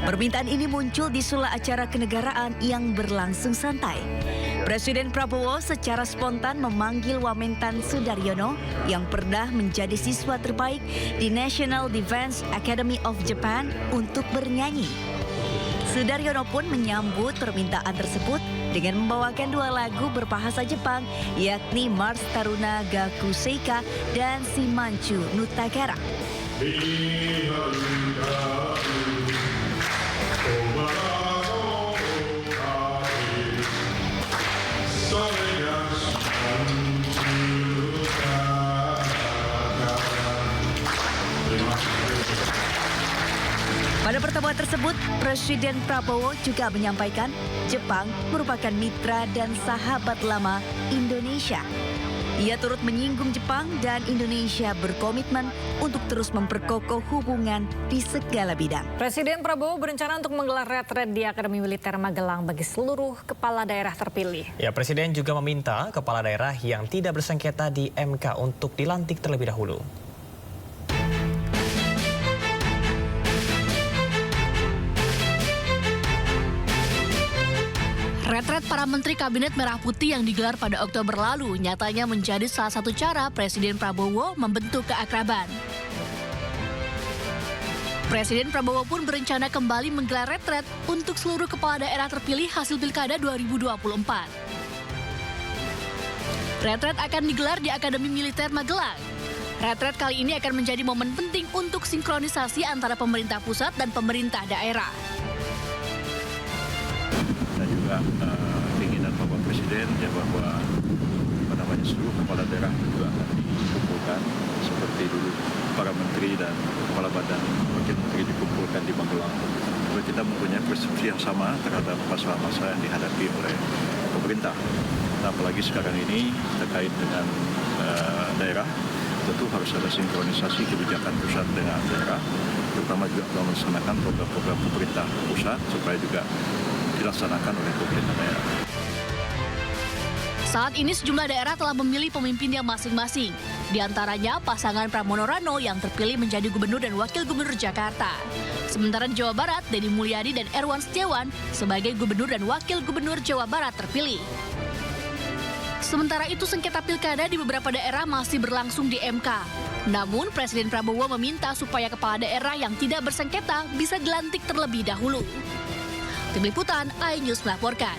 Permintaan ini muncul di sela acara kenegaraan yang berlangsung santai. Presiden Prabowo secara spontan memanggil Wamentan Sudaryono yang pernah menjadi siswa terbaik di National Defense Academy of Japan untuk bernyanyi. Sudaryono pun menyambut permintaan tersebut dengan membawakan dua lagu berbahasa Jepang, yakni Mars Taruna Gakuseika dan Shimanchu Nutagara. Pada pertemuan tersebut, Presiden Prabowo juga menyampaikan Jepang merupakan mitra dan sahabat lama Indonesia. Ia turut menyinggung Jepang dan Indonesia berkomitmen untuk terus memperkokoh hubungan di segala bidang. Presiden Prabowo berencana untuk menggelar retret di Akademi Militer Magelang bagi seluruh kepala daerah terpilih. Ya, Presiden juga meminta kepala daerah yang tidak bersengketa di MK untuk dilantik terlebih dahulu. Retret para Menteri Kabinet Merah Putih yang digelar pada Oktober lalu nyatanya menjadi salah satu cara Presiden Prabowo membentuk keakraban. Presiden Prabowo pun berencana kembali menggelar retret untuk seluruh kepala daerah terpilih hasil Pilkada 2024. Retret akan digelar di Akademi Militer Magelang. Retret kali ini akan menjadi momen penting untuk sinkronisasi antara pemerintah pusat dan pemerintah daerah. Keinginan Bapak Presiden ya bahwa seluruh kepala daerah juga akan dikumpulkan seperti dulu para menteri dan kepala badan wakil menteri dikumpulkan di Magelang. Jadi kita mempunyai persepsi yang sama terhadap masalah-masalah yang dihadapi oleh pemerintah. Nah, apalagi sekarang ini terkait dengan daerah, tentu harus ada sinkronisasi kebijakan pusat dengan daerah, terutama juga melaksanakan program-program pemerintah pusat supaya juga dilaksanakan oleh pemerintah daerah. Saat ini sejumlah daerah telah memilih pemimpinnya masing-masing. Di antaranya pasangan Pramono Rano yang terpilih menjadi gubernur dan wakil gubernur Jakarta. Sementara di Jawa Barat, Deddy Mulyadi dan Erwan Setiawan sebagai gubernur dan wakil gubernur Jawa Barat terpilih. Sementara itu sengketa pilkada di beberapa daerah masih berlangsung di MK. Namun Presiden Prabowo meminta supaya kepala daerah yang tidak bersengketa bisa dilantik terlebih dahulu. Tim Liputan iNews melaporkan.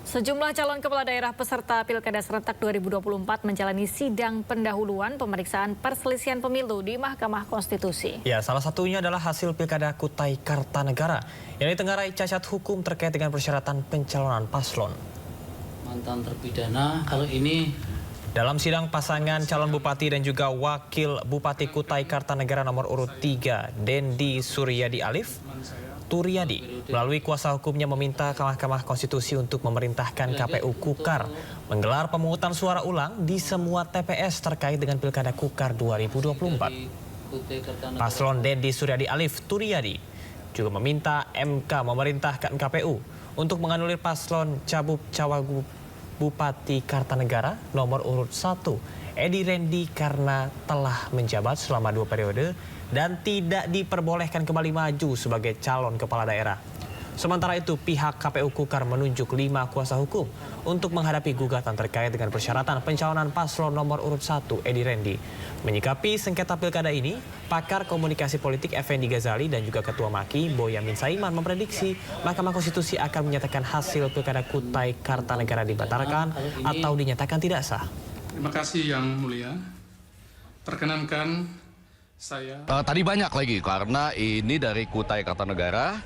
Sejumlah calon kepala daerah peserta Pilkada Serentak 2024 menjalani sidang pendahuluan pemeriksaan perselisihan pemilu di Mahkamah Konstitusi. Ya, salah satunya adalah hasil Pilkada Kutai Kartanegara yang ditenggarai cacat hukum terkait dengan persyaratan pencalonan paslon. Mantan terpidana kalau ini dalam sidang pasangan calon bupati dan juga wakil bupati Kutai Kartanegara nomor urut 3 Dendi Suryadi Alif Turyadi melalui kuasa hukumnya meminta Mahkamah Konstitusi untuk memerintahkan KPU Kukar menggelar pemungutan suara ulang di semua TPS terkait dengan Pilkada Kukar 2024. Paslon Dendi Suryadi Alif Turyadi juga meminta MK memerintahkan KPU untuk menganulir paslon Cawagup Bupati Kartanegara nomor urut 1 Edi Rendi karena telah menjabat selama 2 periode dan tidak diperbolehkan kembali maju sebagai calon kepala daerah. Sementara itu, pihak KPU Kukar menunjuk 5 kuasa hukum untuk menghadapi gugatan terkait dengan persyaratan pencalonan paslon nomor urut 1 Edi Rendi. Menyikapi sengketa pilkada ini, pakar komunikasi politik Effendi Ghazali dan juga Ketua MAKI Boyamin Saiman memprediksi Mahkamah Konstitusi akan menyatakan hasil pilkada Kutai Kartanegara dibatalkan atau dinyatakan tidak sah. Terima kasih Yang Mulia. Perkenankan saya. Tadi banyak lagi karena ini dari Kutai Kartanegara.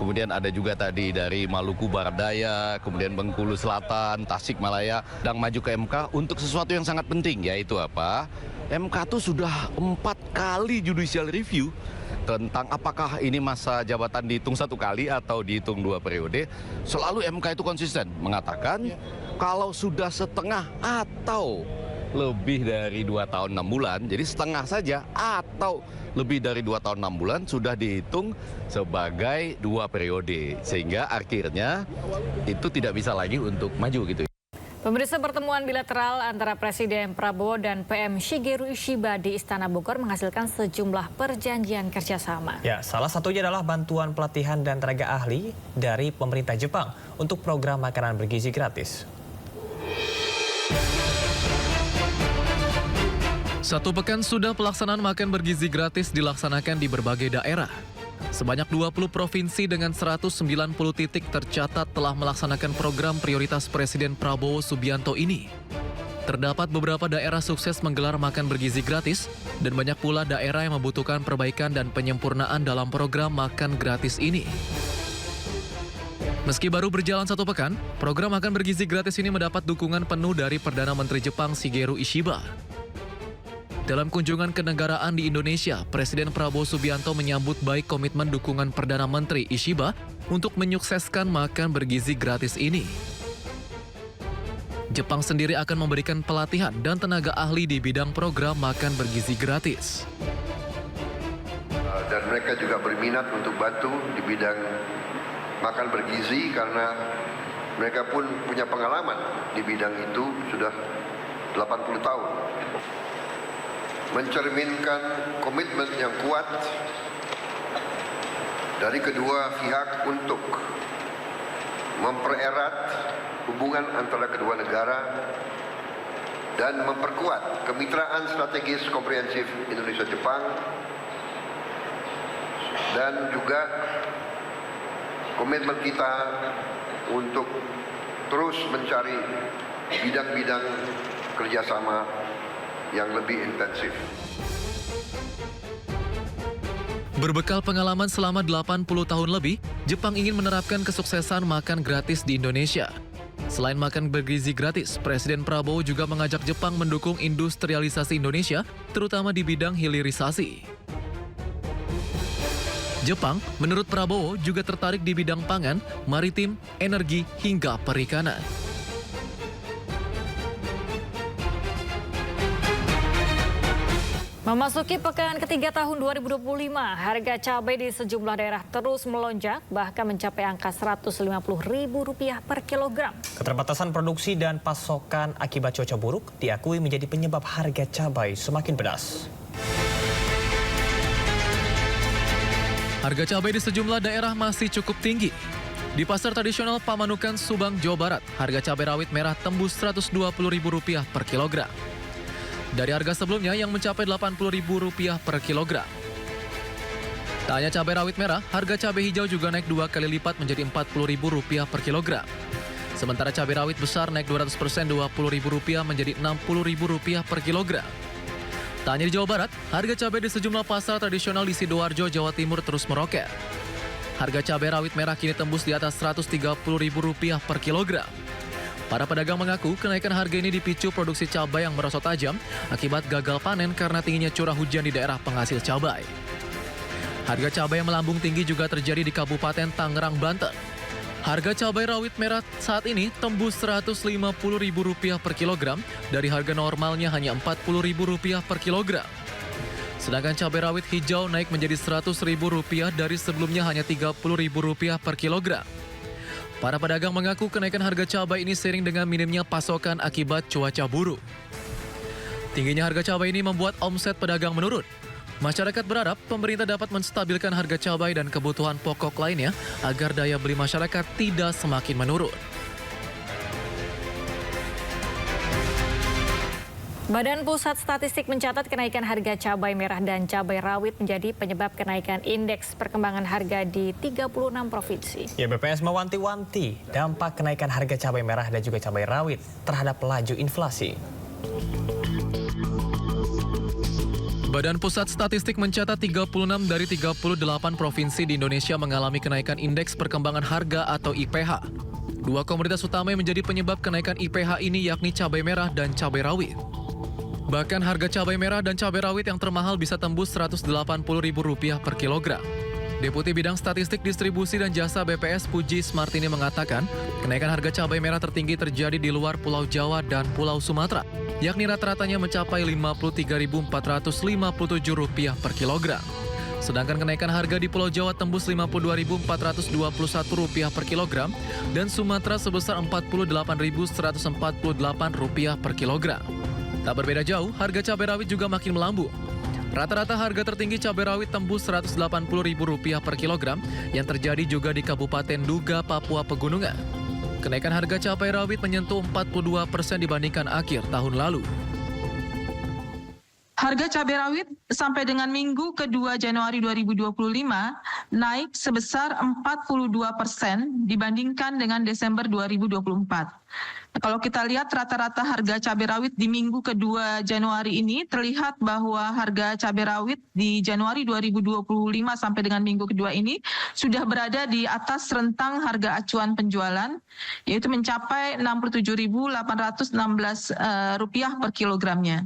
Kemudian ada juga tadi dari Maluku Barat Daya, kemudian Bengkulu Selatan, Tasikmalaya, dan maju ke MK untuk sesuatu yang sangat penting, yaitu apa? MK itu sudah 4 kali judicial review tentang apakah ini masa jabatan dihitung 1 kali atau dihitung 2 periode. Selalu MK itu konsisten mengatakan kalau sudah setengah atau lebih dari 2 tahun 6 bulan, jadi setengah saja atau lebih dari 2 tahun 6 bulan sudah dihitung sebagai 2 periode. Sehingga akhirnya itu tidak bisa lagi untuk maju gitu. Pemirsa, pertemuan bilateral antara Presiden Prabowo dan PM Shigeru Ishiba di Istana Bogor menghasilkan sejumlah perjanjian kerjasama. Ya, salah satunya adalah bantuan pelatihan dan tenaga ahli dari pemerintah Jepang untuk program makanan bergizi gratis. 1 pekan sudah pelaksanaan makan bergizi gratis dilaksanakan di berbagai daerah. Sebanyak 20 provinsi dengan 190 titik tercatat telah melaksanakan program prioritas Presiden Prabowo Subianto ini. Terdapat beberapa daerah sukses menggelar makan bergizi gratis dan banyak pula daerah yang membutuhkan perbaikan dan penyempurnaan dalam program makan gratis ini. Meski baru berjalan 1 pekan, program makan bergizi gratis ini mendapat dukungan penuh dari Perdana Menteri Jepang Shigeru Ishiba. Dalam kunjungan kenegaraan di Indonesia, Presiden Prabowo Subianto menyambut baik komitmen dukungan Perdana Menteri Ishiba untuk menyukseskan makan bergizi gratis ini. Jepang sendiri akan memberikan pelatihan dan tenaga ahli di bidang program makan bergizi gratis. Dan mereka juga berminat untuk bantu di bidang makan bergizi karena mereka pun punya pengalaman di bidang itu sudah 80 tahun. Mencerminkan komitmen yang kuat dari kedua pihak untuk mempererat hubungan antara kedua negara dan memperkuat kemitraan strategis komprehensif Indonesia-Jepang dan juga komitmen kita untuk terus mencari bidang-bidang kerjasama yang lebih intensif. Berbekal pengalaman selama 80 tahun lebih, Jepang ingin menerapkan kesuksesan makan gratis di Indonesia. Selain makan bergizi gratis, Presiden Prabowo juga mengajak Jepang mendukung industrialisasi Indonesia, terutama di bidang hilirisasi. Jepang, menurut Prabowo, juga tertarik di bidang pangan, maritim, energi, hingga perikanan. Memasuki pekan ketiga tahun 2025, harga cabai di sejumlah daerah terus melonjak, bahkan mencapai angka Rp150.000 per kilogram. Keterbatasan produksi dan pasokan akibat cuaca buruk diakui menjadi penyebab harga cabai semakin pedas. Harga cabai di sejumlah daerah masih cukup tinggi. Di pasar tradisional Pamanukan, Subang, Jawa Barat, harga cabai rawit merah tembus Rp120.000 per kilogram. Dari harga sebelumnya yang mencapai Rp80.000 per kilogram. Tak hanya cabai rawit merah, harga cabai hijau juga naik 2 kali lipat menjadi Rp40.000 per kilogram. Sementara cabai rawit besar naik 200% Rp20.000 menjadi Rp60.000 per kilogram. Tak hanya di Jawa Barat, harga cabai di sejumlah pasar tradisional di Sidoarjo, Jawa Timur terus meroket. Harga cabai rawit merah kini tembus di atas Rp130.000 per kilogram. Para pedagang mengaku kenaikan harga ini dipicu produksi cabai yang merosot tajam akibat gagal panen karena tingginya curah hujan di daerah penghasil cabai. Harga cabai yang melambung tinggi juga terjadi di Kabupaten Tangerang, Banten. Harga cabai rawit merah saat ini tembus Rp150.000 per kilogram dari harga normalnya hanya Rp40.000 per kilogram. Sedangkan cabai rawit hijau naik menjadi Rp100.000 dari sebelumnya hanya Rp30.000 per kilogram. Para pedagang mengaku kenaikan harga cabai ini seiring dengan minimnya pasokan akibat cuaca buruk. Tingginya harga cabai ini membuat omset pedagang menurun. Masyarakat berharap pemerintah dapat menstabilkan harga cabai dan kebutuhan pokok lainnya agar daya beli masyarakat tidak semakin menurun. Badan Pusat Statistik mencatat kenaikan harga cabai merah dan cabai rawit menjadi penyebab kenaikan indeks perkembangan harga di 36 provinsi. Ya, BPS mewanti-wanti dampak kenaikan harga cabai merah dan juga cabai rawit terhadap laju inflasi. Badan Pusat Statistik mencatat 36 dari 38 provinsi di Indonesia mengalami kenaikan indeks perkembangan harga atau IPH. Dua komoditas utama yang menjadi penyebab kenaikan IPH ini yakni cabai merah dan cabai rawit. Bahkan harga cabai merah dan cabai rawit yang termahal bisa tembus Rp180.000 per kilogram. Deputi Bidang Statistik Distribusi dan Jasa BPS Puji Smartini mengatakan, kenaikan harga cabai merah tertinggi terjadi di luar Pulau Jawa dan Pulau Sumatera, yakni rata-ratanya mencapai Rp53.457 per kilogram. Sedangkan kenaikan harga di Pulau Jawa tembus Rp52.421 per kilogram dan Sumatera sebesar Rp48.148 per kilogram. Tak berbeda jauh, harga cabai rawit juga makin melambung. Rata-rata harga tertinggi cabai rawit tembus Rp180.000 per kilogram yang terjadi juga di Kabupaten Duga, Papua Pegunungan. Kenaikan harga cabai rawit menyentuh 42% dibandingkan akhir tahun lalu. Harga cabai rawit sampai dengan minggu kedua Januari 2025 naik sebesar 42% dibandingkan dengan Desember 2024. Kalau kita lihat rata-rata harga cabai rawit di minggu kedua Januari ini, terlihat bahwa harga cabai rawit di Januari 2025 sampai dengan minggu kedua ini sudah berada di atas rentang harga acuan penjualan, yaitu mencapai Rp67.816 per kilogramnya.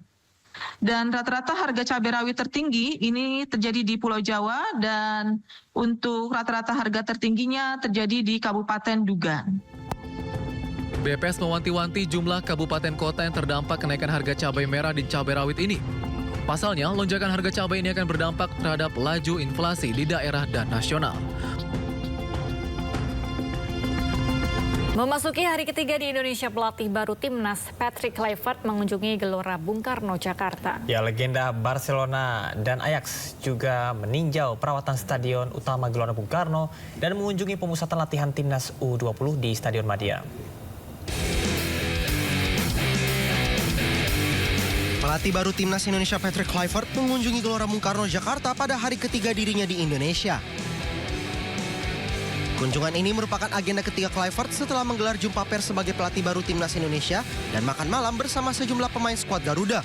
Dan rata-rata harga cabai rawit tertinggi ini terjadi di Pulau Jawa dan untuk rata-rata harga tertingginya terjadi di Kabupaten Duga. BPS mewanti-wanti jumlah kabupaten kota yang terdampak kenaikan harga cabai merah dan cabai rawit ini. Pasalnya, lonjakan harga cabai ini akan berdampak terhadap laju inflasi di daerah dan nasional. Memasuki hari ketiga di Indonesia, pelatih baru timnas Patrick Kluivert mengunjungi Gelora Bung Karno, Jakarta. Ya, legenda Barcelona dan Ajax juga meninjau perawatan Stadion Utama Gelora Bung Karno dan mengunjungi pemusatan latihan timnas U20 di Stadion Madia. Pelatih baru timnas Indonesia Patrick Kluivert mengunjungi Gelora Bung Karno, Jakarta pada hari ketiga dirinya di Indonesia. Kunjungan ini merupakan agenda ketiga Kluivert setelah menggelar jumpa pers sebagai pelatih baru timnas Indonesia dan makan malam bersama sejumlah pemain skuad Garuda.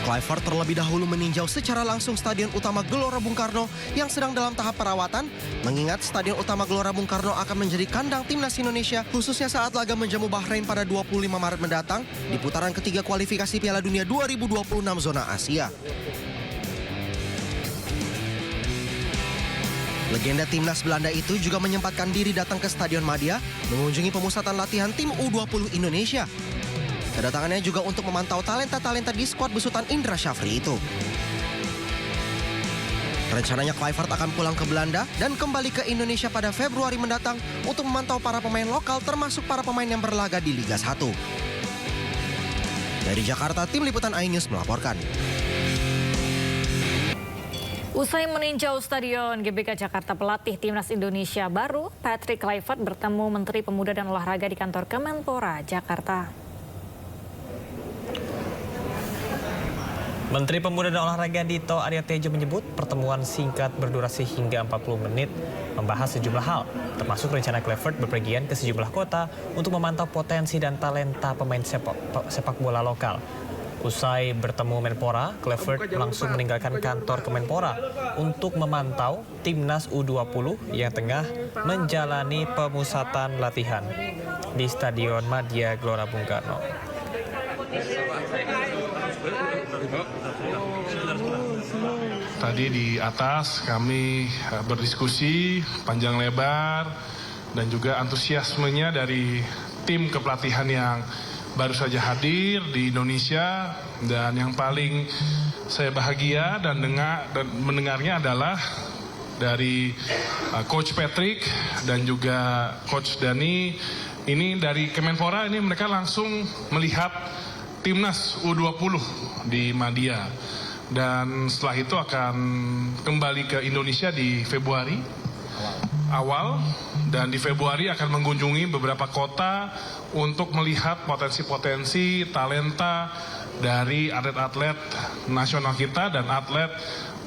Kluivert terlebih dahulu meninjau secara langsung Stadion Utama Gelora Bung Karno yang sedang dalam tahap perawatan, mengingat Stadion Utama Gelora Bung Karno akan menjadi kandang timnas Indonesia khususnya saat laga menjamu Bahrain pada 25 Maret mendatang di putaran ketiga kualifikasi Piala Dunia 2026 zona Asia. Legenda timnas Belanda itu juga menyempatkan diri datang ke Stadion Madia mengunjungi pemusatan latihan tim U20 Indonesia. Kedatangannya juga untuk memantau talenta-talenta di skuad besutan Indra Syafri itu. Rencananya Kluivert akan pulang ke Belanda dan kembali ke Indonesia pada Februari mendatang untuk memantau para pemain lokal termasuk para pemain yang berlaga di Liga 1. Dari Jakarta, tim liputan iNews melaporkan. Usai meninjau Stadion GBK Jakarta, pelatih timnas Indonesia baru Patrick Kluivert bertemu Menteri Pemuda dan Olahraga di kantor Kemenpora, Jakarta. Menteri Pemuda dan Olahraga Dito Aryo Tejo menyebut pertemuan singkat berdurasi hingga 40 menit membahas sejumlah hal, termasuk rencana Kluivert bepergian ke sejumlah kota untuk memantau potensi dan talenta pemain sepak bola lokal. Usai bertemu Menpora, Kluivert langsung meninggalkan kantor Kemenpora untuk memantau timnas U20 yang tengah menjalani pemusatan latihan di Stadion Madia Gelora Bung Karno. Tadi di atas kami berdiskusi panjang lebar dan juga antusiasmenya dari tim kepelatihan yang baru saja hadir di Indonesia, dan yang paling saya bahagia dan mendengarnya adalah dari Coach Patrick dan juga Coach Dani. Ini dari Kemenpora, ini mereka langsung melihat timnas U20 di Madia. Dan setelah itu akan kembali ke Indonesia di Februari awal. Dan di Februari akan mengunjungi beberapa kota untuk melihat potensi-potensi talenta dari atlet-atlet nasional kita dan atlet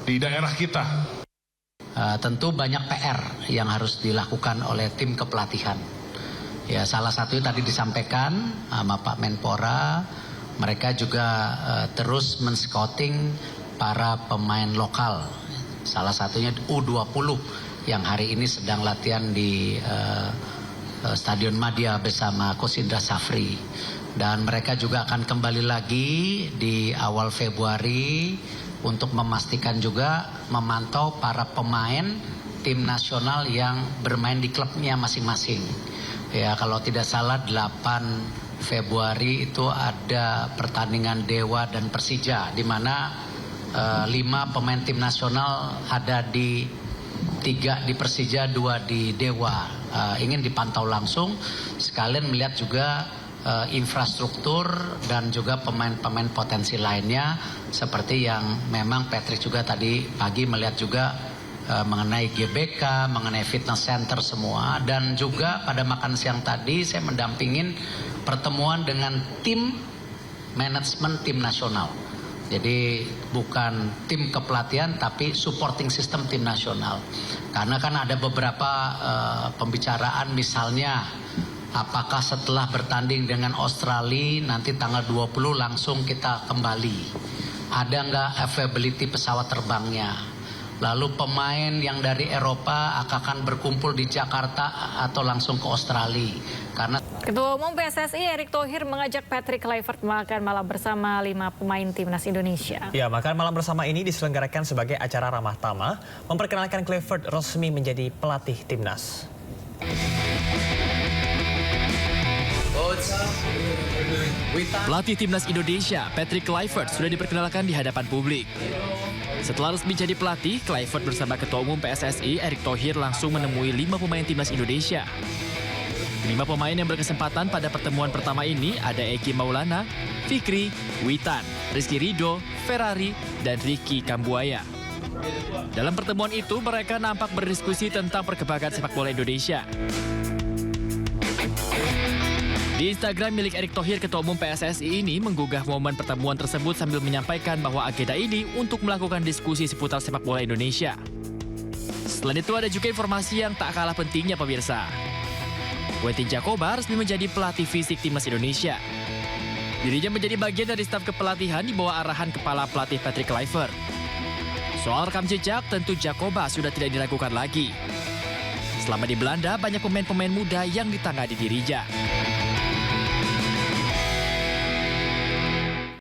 di daerah kita. Tentu banyak PR yang harus dilakukan oleh tim kepelatihan. Ya, salah satu tadi disampaikan sama Pak Menpora, mereka juga terus men-scouting para pemain lokal. Salah satunya U20 yang hari ini sedang latihan di Stadion Madia bersama Coach Indra Safri. Dan mereka juga akan kembali lagi di awal Februari untuk memastikan juga memantau para pemain tim nasional yang bermain di klubnya masing-masing. Ya, kalau tidak salah 8 Februari itu ada pertandingan Dewa dan Persija, di mana 5 pemain tim nasional ada di 3 di Persija, 2 di Dewa. Ingin dipantau langsung, sekalian melihat juga infrastruktur dan juga pemain-pemain potensi lainnya, seperti yang memang Patrick juga tadi pagi melihat juga mengenai GBK, mengenai fitness center semua. Dan juga pada makan siang tadi saya mendampingin pertemuan dengan tim manajemen tim nasional. Jadi bukan tim kepelatihan tapi supporting system tim nasional. Karena kan ada beberapa pembicaraan, misalnya apakah setelah bertanding dengan Australia nanti tanggal 20 langsung kita kembali. Ada nggak availability pesawat terbangnya? Lalu pemain yang dari Eropa akan berkumpul di Jakarta atau langsung ke Australia? Karena Ketua Umum PSSI Erick Thohir mengajak Patrick Kluivert makan malam bersama 5 pemain timnas Indonesia. Ya, makan malam bersama ini diselenggarakan sebagai acara ramah tamah memperkenalkan Kluivert resmi menjadi pelatih timnas. Pelatih timnas Indonesia, Patrick Kluivert, sudah diperkenalkan di hadapan publik. Setelah resmi jadi pelatih, Kluivert bersama Ketua Umum PSSI Erick Thohir langsung menemui 5 pemain timnas Indonesia. 5 pemain yang berkesempatan pada pertemuan pertama ini ada Eki Maulana, Fikri, Witan, Rizky Ridho, Ferrari, dan Ricky Kambuaya. Dalam pertemuan itu, mereka nampak berdiskusi tentang perkembangan sepak bola Indonesia. Di Instagram milik Erick Thohir, Ketua Umum PSSI ini menggugah momen pertemuan tersebut sambil menyampaikan bahwa agenda ini untuk melakukan diskusi seputar sepak bola Indonesia. Selain itu ada juga informasi yang tak kalah pentingnya pemirsa. Quentin Jacoba resmi menjadi pelatih fisik timnas Indonesia. Dirinya menjadi bagian dari staf kepelatihan di bawah arahan kepala pelatih Patrick Kluivert. Soal rekam jejak, tentu Jacoba sudah tidak diragukan lagi. Selama di Belanda, banyak pemain-pemain muda yang ditangani dirinya.